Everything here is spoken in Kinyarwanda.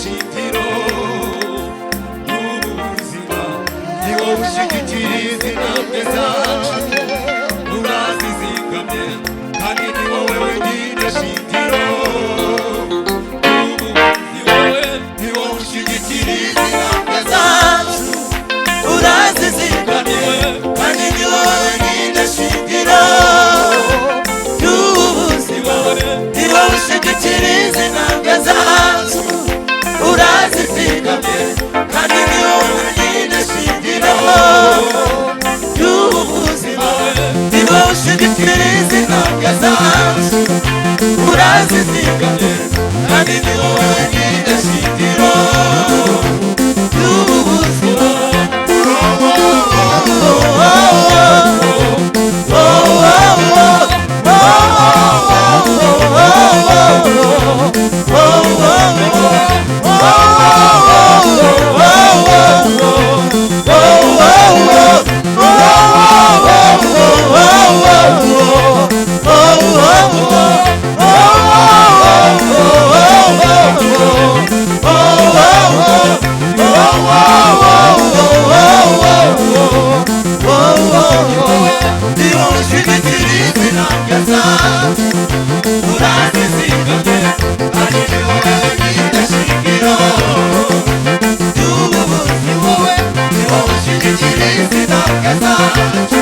shingiro y'ubuzima, ni wowe ushigikira intambwe zacu, urazizigamye kandi ni wowe wenyine shingiro y'ubuzima, ni wowe ushigikira intambwe zacu, urazizigamye kandi ni wowe wenyine shingiro y'ubuzima, ni wowe ushigikira intambwe zacu, urazizigamye kandi ni wowe wenyine shingiro y'ubuzima, ni wowe ushigikira intambwe zacu, urazizigamye kandi ni wowe wenyine shingiro y'ubuzima. Ni wowe ushigikira intambwe zacu.